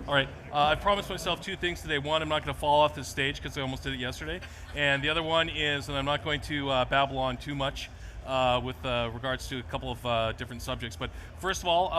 All right, I promised myself two things today. One, I'm not going to fall off this stage because I almost did it yesterday. And the other one is that I'm not going to babble on too much with regards to a couple of different subjects. But first of all,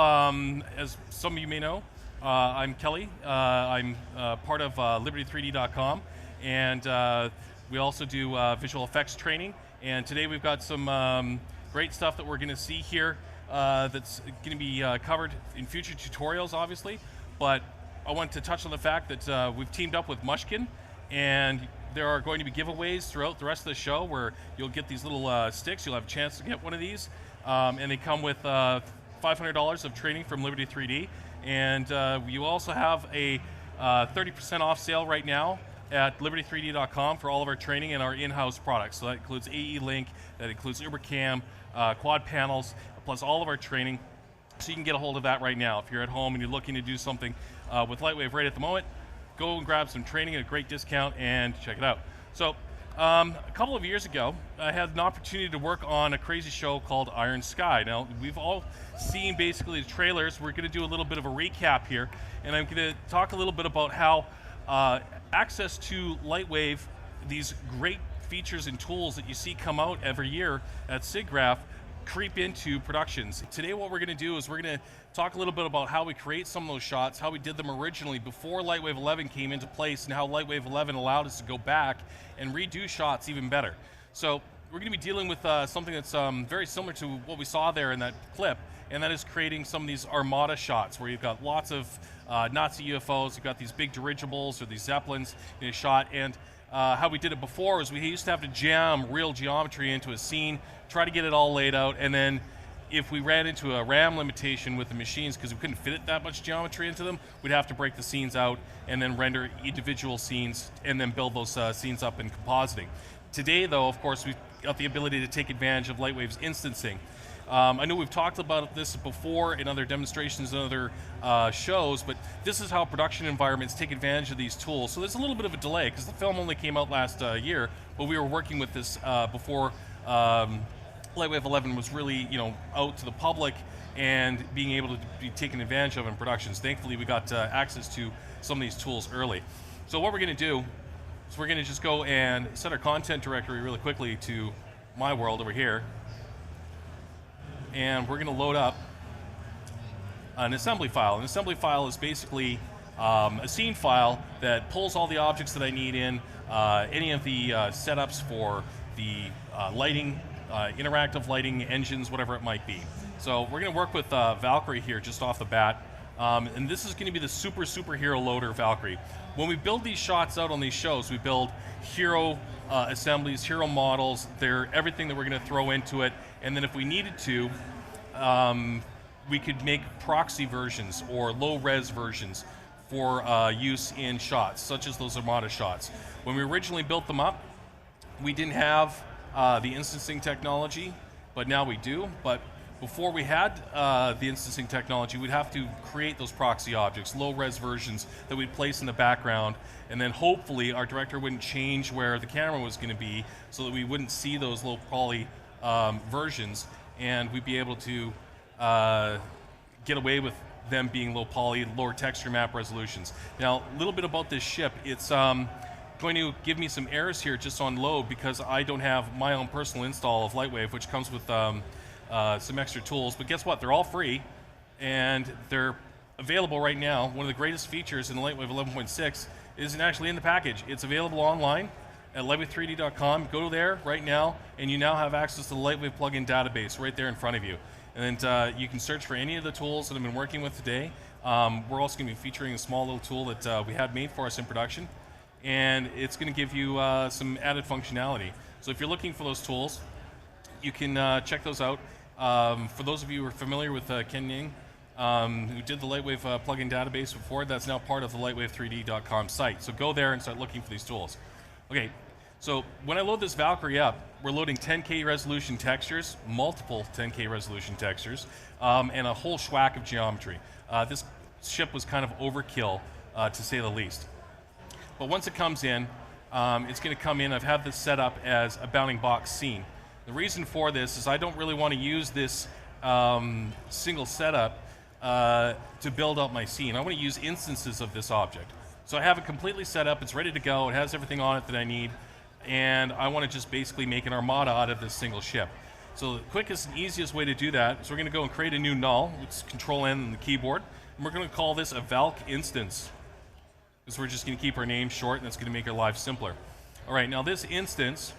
as some of you may know, I'm Kelly. I'm part of liberty3d.com, and we also do visual effects training. And today we've got some great stuff that we're going to see here that's going to be covered in future tutorials, obviously. But I want to touch on the fact that we've teamed up with Mushkin, and there are going to be giveaways throughout the rest of the show where you'll get these little sticks. You'll have a chance to get one of these, and they come with $500 of training from Liberty 3D. And you also have a 30% off sale right now at liberty3d.com for all of our training and our in-house products. So that includes AE Link, that includes UberCam, quad panels, plus all of our training. So you can get a hold of that right now. If you're at home and you're looking to do something with Lightwave right at the moment, go and grab some training at a great discount and check it out. So a couple of years ago, I had an opportunity to work on a crazy show called Iron Sky. Now, we've all seen basically the trailers. We're going to do a little bit of a recap here, and I'm going to talk a little bit about how access to Lightwave, these great features and tools that you see come out every year at SIGGRAPH, creep into productions. Today what we're going to do is we're going to talk a little bit about how we create some of those shots, how we did them originally before Lightwave 11 came into place, and how Lightwave 11 allowed us to go back and redo shots even better. So we're going to be dealing with something that's very similar to what we saw there in that clip, and that is creating some of these armada shots where you've got lots of Nazi UFOs, you've got these big dirigibles or these Zeppelins in a shot, and how we did it before is we used to have to jam real geometry into a scene, try to get it all laid out, and then if we ran into a RAM limitation with the machines because we couldn't fit it that much geometry into them, we'd have to break the scenes out and then render individual scenes and then build those scenes up in compositing. Today, though, of course, we've got the ability to take advantage of Lightwave's instancing. I know we've talked about this before in other demonstrations and other shows, but this is how production environments take advantage of these tools. So there's a little bit of a delay because the film only came out last year, but we were working with this before Lightwave 11 was really, out to the public and being able to be taken advantage of in productions. Thankfully, we got access to some of these tools early. So what we're going to do is we're going to just go and set our content directory really quickly to my world over here. And we're going to load up an assembly file. An assembly file is basically a scene file that pulls all the objects that I need in, any of the setups for the lighting, interactive lighting, engines, whatever it might be. So we're going to work with Valkyrie here just off the bat. And this is going to be the superhero loader Valkyrie. When we build these shots out on these shows, we build hero assemblies, hero models. They're everything that we're going to throw into it. And then if we needed to, we could make proxy versions or low-res versions for use in shots, such as those Armada shots. When we originally built them up, we didn't have the instancing technology, but now we do. But before we had the instancing technology, we'd have to create those proxy objects, low-res versions that we'd place in the background, and then hopefully our director wouldn't change where the camera was going to be so that we wouldn't see those low poly versions, and we'd be able to get away with them being low poly, lower texture map resolutions. Now, a little bit about this ship. It's going to give me some errors here just on load because I don't have my own personal install of Lightwave, which comes with some extra tools. But guess what? They're all free, and they're available right now. One of the greatest features in Lightwave 11.6 isn't actually in the package. It's available online at lightwave3d.com. Go there right now, and you now have access to the Lightwave plugin database right there in front of you. And you can search for any of the tools that I've been working with today. We're also going to be featuring a small little tool that we had made for us in production, and it's going to give you some added functionality. So if you're looking for those tools, you can check those out. For those of you who are familiar with Ken Ning, who did the Lightwave plugin database before, that's now part of the lightwave3d.com site. So go there and start looking for these tools. Okay, so when I load this Valkyrie up, we're loading 10K resolution textures, multiple 10K resolution textures, and a whole schwack of geometry. This ship was kind of overkill, to say the least. But once it comes in, it's going to come in. I've had this set up as a bounding box scene. The reason for this is I don't really want to use this single setup to build out my scene. I want to use instances of this object. So I have it completely set up, it's ready to go, it has everything on it that I need, and I want to just basically make an armada out of this single ship. So the quickest and easiest way to do that is we're going to go and create a new null, which is Control-N on the keyboard, and we're going to call this a Valk instance, because we're just going to keep our name short, and that's going to make our life simpler. All right, now this instance,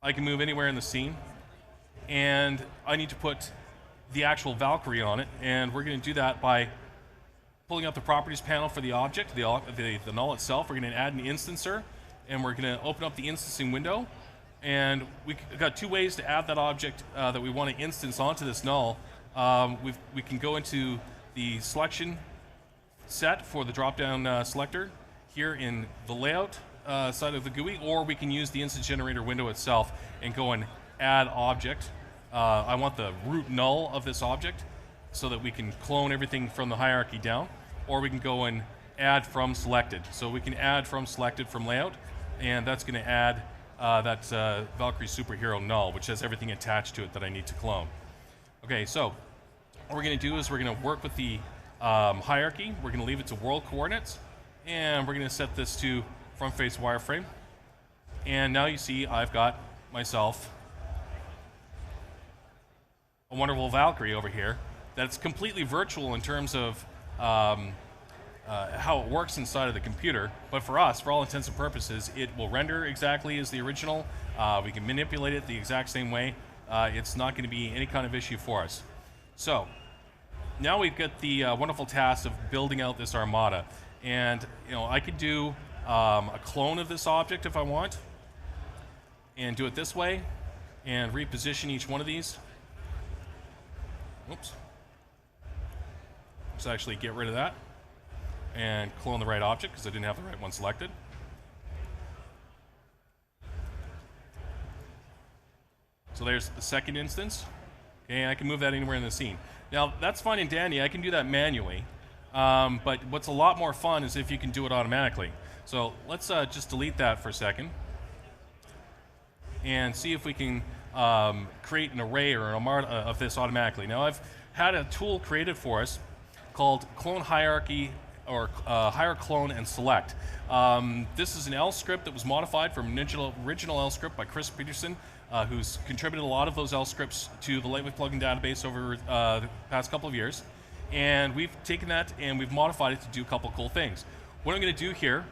I can move anywhere in the scene, and I need to put the actual Valkyrie on it, and we're going to do that by pulling up the properties panel for the object, the null itself. We're going to add an instancer, and we're going to open up the instancing window, and we've got two ways to add that object that we want to instance onto this null. We can go into the selection set for the drop-down selector here in the layout side of the GUI, or we can use the instance generator window itself and go and add object. I want the root null of this object so that we can clone everything from the hierarchy down, or we can go and add from selected. So we can add from selected from layout, and that's going to add that Valkyrie superhero null, which has everything attached to it that I need to clone. Okay, so what we're going to do is we're going to work with the hierarchy. We're going to leave it to world coordinates, and we're going to set this to front face wireframe. And now you see I've got myself a wonderful Valkyrie over here that's completely virtual in terms of how it works inside of the computer, but for us, for all intents and purposes, it will render exactly as the original. We can manipulate it the exact same way. It's not going to be any kind of issue for us. So now we've got the wonderful task of building out this armada, and I could do a clone of this object if I want, and do it this way, and reposition each one of these. Oops. Let's actually get rid of that and clone the right object because I didn't have the right one selected. So there's the second instance, and I can move that anywhere in the scene. Now that's fine and dandy, I can do that manually, but what's a lot more fun is if you can do it automatically. So let's just delete that for a second and see if we can create an array or an armada of this automatically. Now I've had a tool created for us called Clone Hierarchy, or Hire, Clone, and Select. This is an L script that was modified from an original L script by Chris Peterson, who's contributed a lot of those L scripts to the Lightweight plugin database over the past couple of years. And we've taken that and we've modified it to do a couple cool things. What I'm going to do here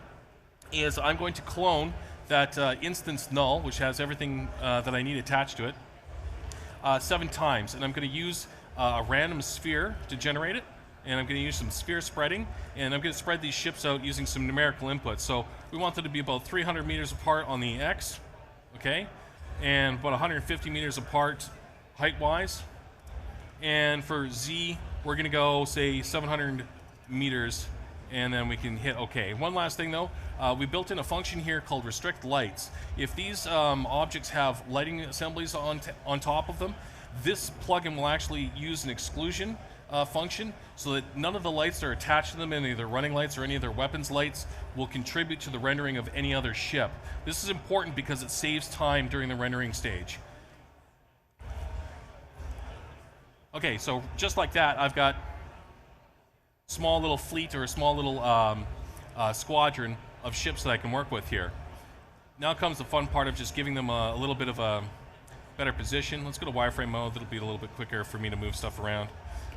is I'm going to clone that instance null, which has everything that I need attached to it, 7 times. And I'm going to use a random sphere to generate it. And I'm going to use some sphere spreading, and I'm going to spread these ships out using some numerical inputs. So we want them to be about 300 meters apart on the X, okay, and about 150 meters apart height-wise. And for Z, we're going to go, say, 700 meters, and then we can hit OK. One last thing, though, we built in a function here called restrict lights. If these objects have lighting assemblies on top of them, this plugin will actually use an exclusion function so that none of the lights that are attached to them, any of their running lights or any of their weapons lights, will contribute to the rendering of any other ship. This is important because it saves time during the rendering stage. Okay, so just like that, I've got a small little fleet or a small little squadron of ships that I can work with here. Now comes the fun part of just giving them a little bit of a better position. Let's go to wireframe mode. That'll be a little bit quicker for me to move stuff around.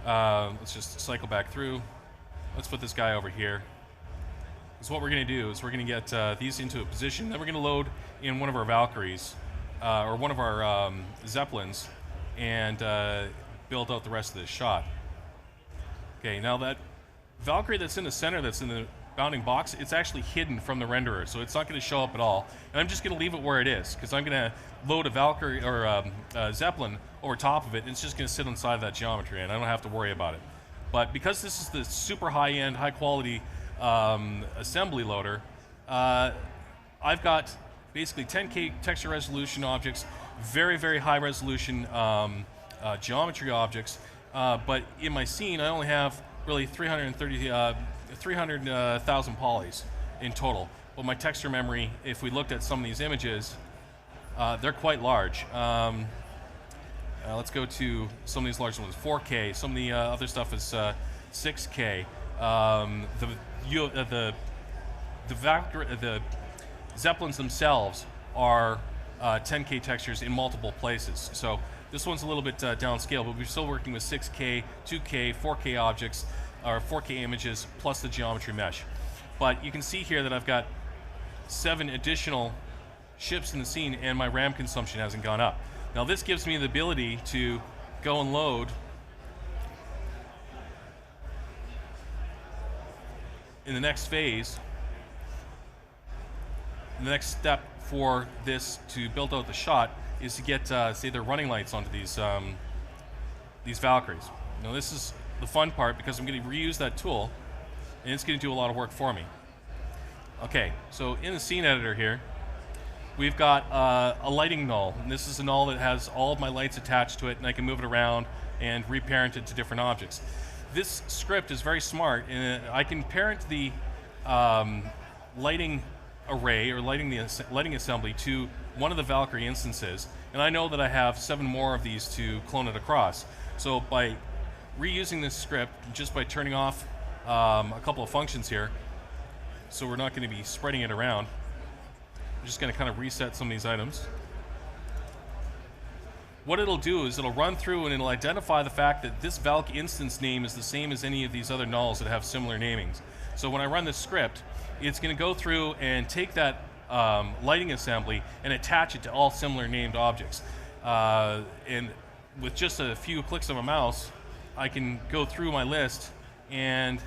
Let's just cycle back through. Let's put this guy over here. So what we're going to do is we're going to get these into a position. Then we're going to load in one of our Valkyries, or one of our Zeppelins, and build out the rest of this shot. Okay, now that Valkyrie that's in the center, that's in the bounding box, it's actually hidden from the renderer, so it's not going to show up at all. And I'm just going to leave it where it is, because I'm going to load a Valkyrie or a Zeppelin over top of it, and it's just going to sit inside that geometry, and I don't have to worry about it. But because this is the super high-end, high-quality assembly loader, I've got basically 10K texture resolution objects, very, very high-resolution geometry objects, but in my scene, I only have really 300,000 polys in total. Well, my texture memory, if we looked at some of these images, they're quite large. Let's go to some of these larger ones, 4K. Some of the other stuff is 6K. The Zeppelins themselves are 10K textures in multiple places. So this one's a little bit downscale, but we're still working with 6K, 2K, 4K objects, or 4K images, plus the geometry mesh. But you can see here that I've got 7 additional ships in the scene, and my RAM consumption hasn't gone up. Now this gives me the ability to go and load in the next phase. The next step for this to build out the shot is to get, say, the running lights onto these Valkyries. Now this is the fun part because I'm going to reuse that tool, and it's going to do a lot of work for me. Okay, so in the scene editor here, we've got a lighting null, and this is a null that has all of my lights attached to it, and I can move it around and reparent it to different objects. This script is very smart, and I can parent the lighting array or lighting assembly to one of the Valkyrie instances, and I know that I have 7 more of these to clone it across. So by reusing this script, just by turning off a couple of functions here, so we're not going to be spreading it around, I'm just going to kind of reset some of these items. What it'll do is it'll run through and it'll identify the fact that this Valk instance name is the same as any of these other nulls that have similar namings. So when I run this script, it's going to go through and take that lighting assembly and attach it to all similar named objects. And with just a few clicks of a mouse, I can go through my list and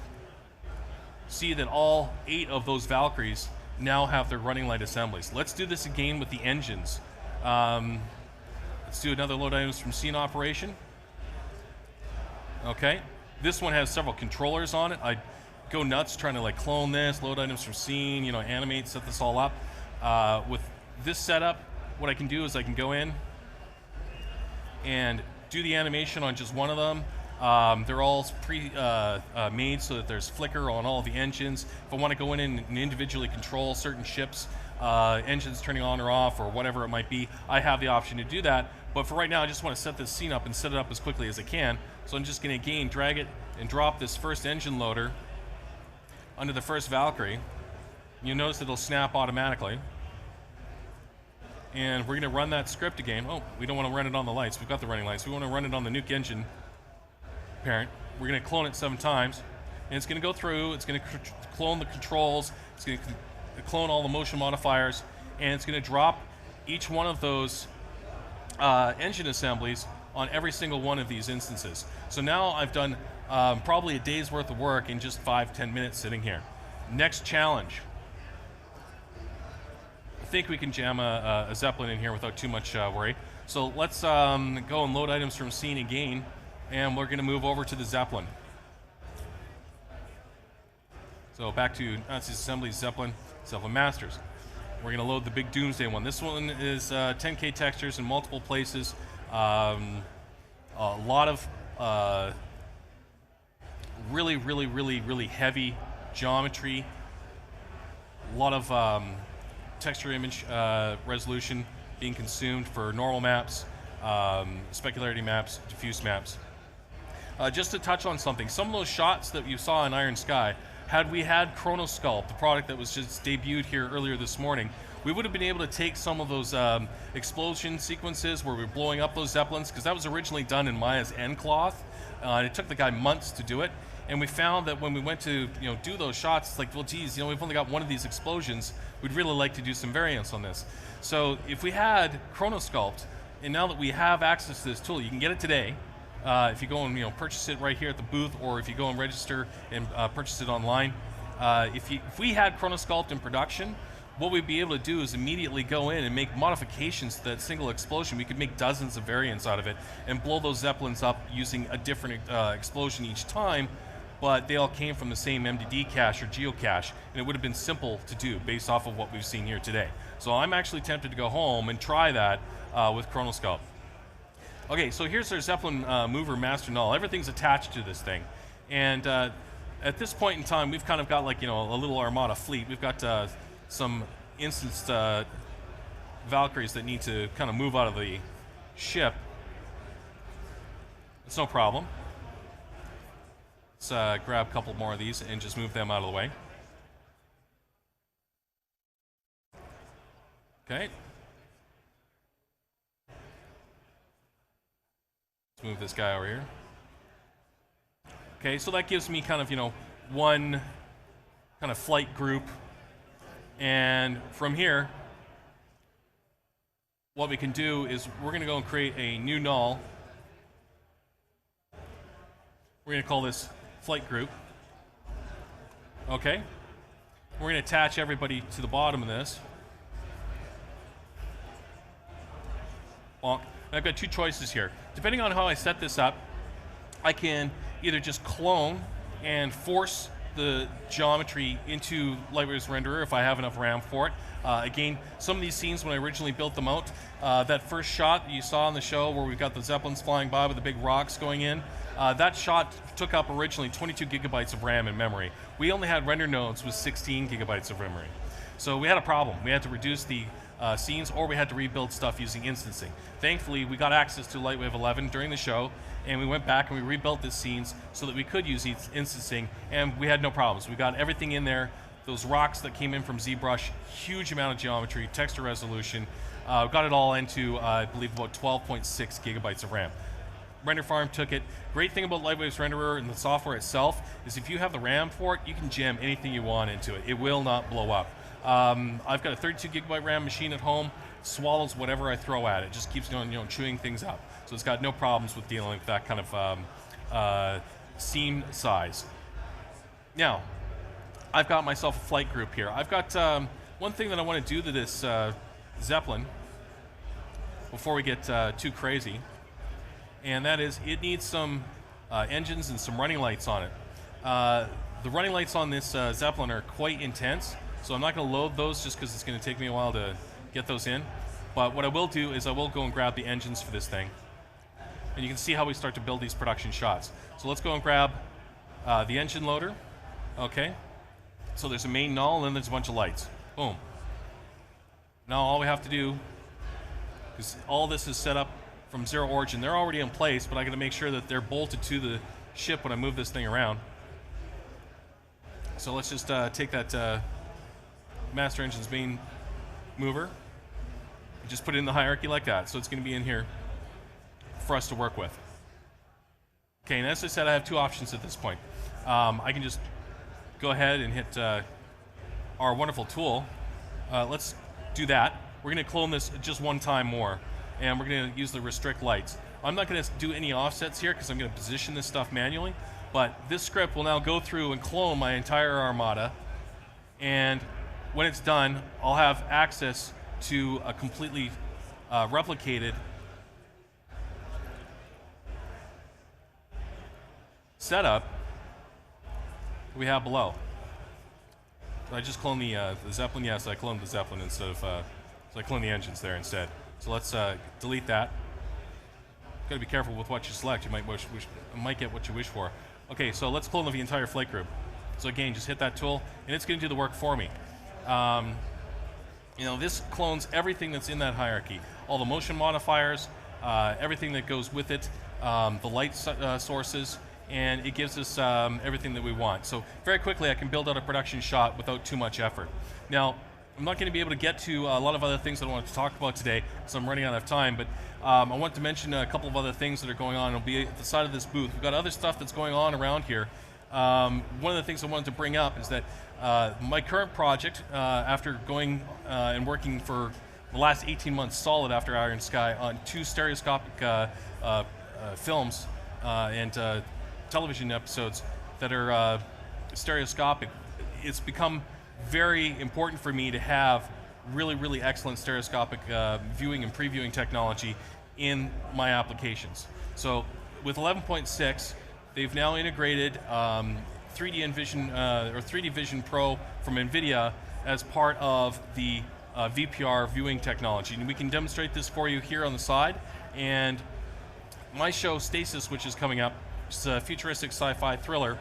see that all 8 of those Valkyries now have their running light assemblies. Let's do this again with the engines. Let's do another load items from scene operation. Okay, this one has several controllers on it. I go nuts trying to like clone this, load items from scene, you know, animate, set this all up. With this setup, what I can do is I can go in and do the animation on just one of them. They're all made so that there's flicker on all the engines. If I want to go in and individually control certain ships, engines turning on or off or whatever it might be, I have the option to do that. But for right now, I just want to set this scene up and set it up as quickly as I can. So I'm just going to again drag it and drop this first engine loader under the first Valkyrie. You'll notice it'll snap automatically. And we're going to run that script again. Oh, we don't want to run it on the lights. We've got the running lights. We want to run it on the nuke engine parent. We're going to clone it 7 times. And it's going to go through. It's going to clone the controls. It's going to clone all the motion modifiers. And it's going to drop each one of those engine assemblies on every single one of these instances. So now I've done probably a day's worth of work in just 5-10 minutes sitting here. Next challenge. I think we can jam a Zeppelin in here without too much worry. So let's go and load items from scene again, and we're going to move over to the Zeppelin. So back to Nazi Assembly, Zeppelin Masters. We're going to load the big Doomsday one. This one is 10K textures in multiple places. A lot of really heavy geometry. A lot of texture image resolution being consumed for normal maps, specularity maps, diffuse maps. Just to touch on something, some of those shots that you saw in Iron Sky, had we had Chronosculpt, the product that was just debuted here earlier this morning, we would have been able to take some of those explosion sequences where we're blowing up those Zeppelins, because that was originally done in Maya's Encloth. It took the guy months to do it, and we found that when we went to do those shots, it's like, well, geez, we've only got one of these explosions. We'd really like to do some variants on this. So if we had Chronosculpt, and now that we have access to this tool, you can get it today. If you go and purchase it right here at the booth, or if you go and register and purchase it online, if we had Chronosculpt in production, what we'd be able to do is immediately go in and make modifications to that single explosion. We could make dozens of variants out of it and blow those Zeppelins up using a different explosion each time, but they all came from the same MDD cache or geocache, and it would have been simple to do based off of what we've seen here today. So I'm actually tempted to go home and try that with Chronosculpt. Okay, so here's our Zeppelin mover master null. Everything's attached to this thing. And at this point in time, we've kind of got like, a little armada fleet. We've got some instanced Valkyries that need to kind of move out of the ship. It's no problem. Let's grab a couple more of these and just move them out of the way. Okay. Let's move this guy over here. Okay, so that gives me kind of, one kind of flight group. And from here, what we can do is we're going to go and create a new null. We're going to call this flight group. Okay. We're going to attach everybody to the bottom of this. Bonk. And I've got two choices here. Depending on how I set this up, I can either just clone and force the geometry into Lightwave's renderer if I have enough RAM for it. Again, some of these scenes when I originally built them out, that first shot that you saw on the show where we've got the Zeppelins flying by with the big rocks going in, that shot took up originally 22 gigabytes of RAM in memory. We only had render nodes with 16 gigabytes of memory. So we had a problem. We had to reduce the scenes, or we had to rebuild stuff using instancing. Thankfully, we got access to Lightwave 11 during the show, and we went back and we rebuilt the scenes so that we could use instancing, and we had no problems. We got everything in there. Those rocks that came in from ZBrush, huge amount of geometry, texture resolution, got it all into, I believe, about 12.6 gigabytes of RAM. Render Farm took it. Great thing about Lightwave's renderer and the software itself is if you have the RAM for it, you can jam anything you want into it. It will not blow up. I've got a 32 gigabyte RAM machine at home, swallows whatever I throw at it, just keeps going, chewing things up. So it's got no problems with dealing with that kind of scene size. Now, I've got myself a flight group here. I've got one thing that I want to do to this Zeppelin before we get too crazy, and that is it needs some engines and some running lights on it. The running lights on this Zeppelin are quite intense, so I'm not going to load those just because it's going to take me a while to get those in. But what I will do is I will go and grab the engines for this thing. And you can see how we start to build these production shots. So let's go and grab the engine loader. Okay. So there's a main null, and then there's a bunch of lights. Boom. Now all we have to do, because all this is set up from zero origin, they're already in place, but I got to make sure that they're bolted to the ship when I move this thing around. So let's just take that master engine's main mover and just put it in the hierarchy like that. So it's going to be in here for us to work with. Okay, and as I said, I have two options at this point. I can just go ahead and hit our wonderful tool. Let's do that. We're going to clone this just one time more, and we're going to use the restrict lights. I'm not going to do any offsets here because I'm going to position this stuff manually, but this script will now go through and clone my entire armada, and when it's done, I'll have access to a completely replicated setup we have below. Did I just clone the Zeppelin? Yes, I cloned the Zeppelin instead of, so I cloned the engines there instead. So let's delete that. Got to be careful with what you select. You might get what you wish for. Okay, so let's clone the entire flight group. So again, just hit that tool, and it's going to do the work for me. This clones everything that's in that hierarchy. All the motion modifiers, everything that goes with it, the light sources, and it gives us everything that we want. So very quickly, I can build out a production shot without too much effort. Now, I'm not going to be able to get to a lot of other things that I wanted to talk about today, because I'm running out of time, but I want to mention a couple of other things that are going on. It'll be at the side of this booth. We've got other stuff that's going on around here. One of the things I wanted to bring up is that my current project, after going and working for the last 18 months solid after Iron Sky on 2 stereoscopic films and television episodes that are stereoscopic, it's become very important for me to have really, really excellent stereoscopic viewing and previewing technology in my applications. So with 11.6, they've now integrated 3D Envision or 3D Vision Pro from NVIDIA as part of the VPR viewing technology. And we can demonstrate this for you here on the side. And my show, Stasis, which is coming up, which is a futuristic sci-fi thriller,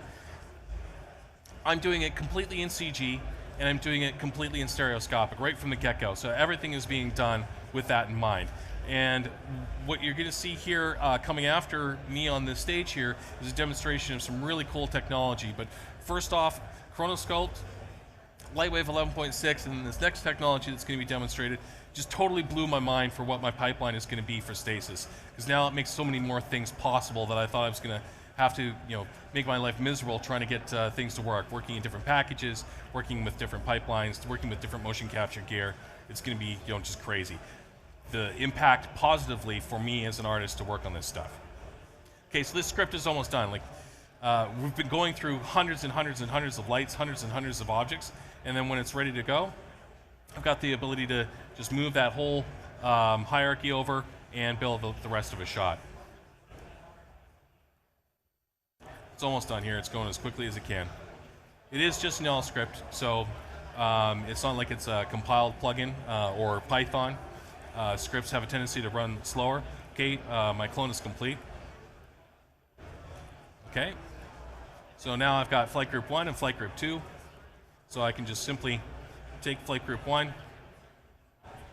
I'm doing it completely in CG, and I'm doing it completely in stereoscopic right from the get-go. So everything is being done with that in mind. And what you're going to see here coming after me on this stage here is a demonstration of some really cool technology. But first off, Chronosculpt, Lightwave 11.6, and then this next technology that's going to be demonstrated just totally blew my mind for what my pipeline is going to be for stasis. Because now it makes so many more things possible that I thought I was going to have to, make my life miserable trying to get things to work, working in different packages, working with different pipelines, working with different motion capture gear. It's going to be, just crazy. The impact positively for me as an artist to work on this stuff. Okay, so this script is almost done. We've been going through hundreds and hundreds and hundreds of lights, hundreds and hundreds of objects, and then when it's ready to go, I've got the ability to just move that whole hierarchy over and build the rest of a shot. It's almost done here. It's going as quickly as it can. It is just an L script, so it's not like it's a compiled plugin or Python. Scripts have a tendency to run slower. Okay, my clone is complete. Okay, so now I've got flight group 1 and flight group 2, so I can just simply take flight group 1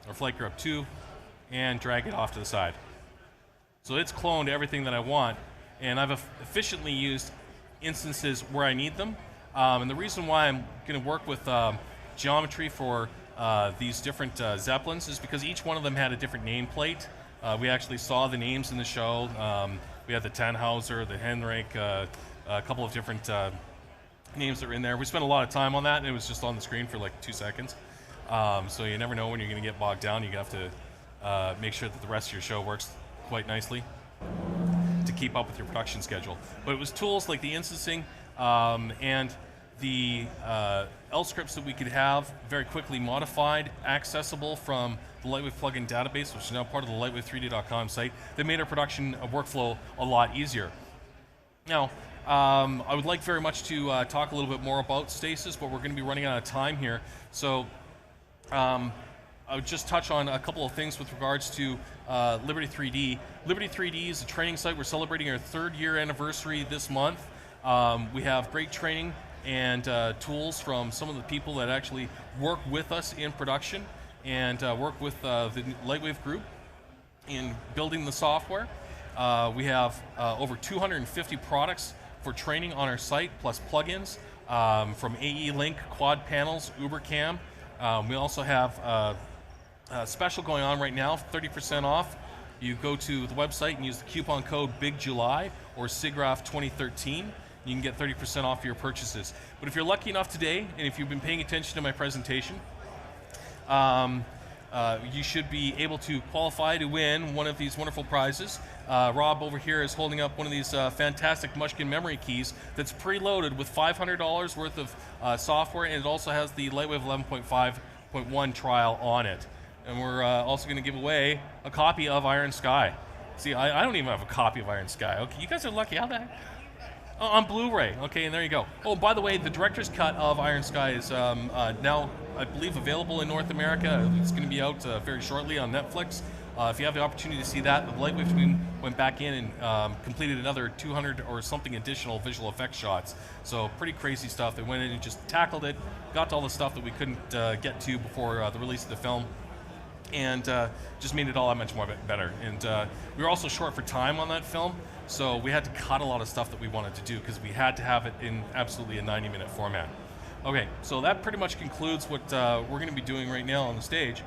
or flight group 2 and drag it off to the side. So it's cloned everything that I want, and I've efficiently used instances where I need them. And the reason why I'm going to work with geometry for these different Zeppelins is because each one of them had a different nameplate. We actually saw the names in the show. We had the Tannhauser, the Henrik, a couple of different names that were in there. We spent a lot of time on that, and it was just on the screen for like 2 seconds. So you never know when you're going to get bogged down. You have to make sure that the rest of your show works quite nicely to keep up with your production schedule. But it was tools like the instancing and the L scripts that we could have very quickly modified, accessible from the Lightwave plugin database, which is now part of the lightwave3d.com site, that made our production workflow a lot easier. Now, I would like very much to talk a little bit more about stasis, but we're going to be running out of time here. So I would just touch on a couple of things with regards to Liberty 3D. Liberty 3D is a training site. We're celebrating our 3rd year anniversary this month. We have great training and tools from some of the people that actually work with us in production and work with the Lightwave group in building the software. We have over 250 products for training on our site, plus plugins from AE Link, Quad Panels, UberCam. We also have a special going on right now, 30% off. You go to the website and use the coupon code BIGJULY or SIGGRAPH 2013. You can get 30% off your purchases. But if you're lucky enough today, and if you've been paying attention to my presentation, you should be able to qualify to win one of these wonderful prizes. Rob over here is holding up one of these fantastic Mushkin memory keys that's preloaded with $500 worth of software, and it also has the Lightwave 11.5.1 trial on it. And we're also going to give away a copy of Iron Sky. See, I don't even have a copy of Iron Sky. Okay, you guys are lucky. How the heck? Oh, on Blu-ray. Okay, and there you go. Oh, by the way, the director's cut of Iron Sky is now, I believe, available in North America. It's going to be out very shortly on Netflix. If you have the opportunity to see that, the Lightwave team went back in and completed another 200 or something additional visual effects shots. So pretty crazy stuff. They went in and just tackled it, got to all the stuff that we couldn't get to before the release of the film, and just made it all that much more better. And we were also short for time on that film, so we had to cut a lot of stuff that we wanted to do because we had to have it in absolutely a 90-minute format. Okay, so that pretty much concludes what we're going to be doing right now on the stage.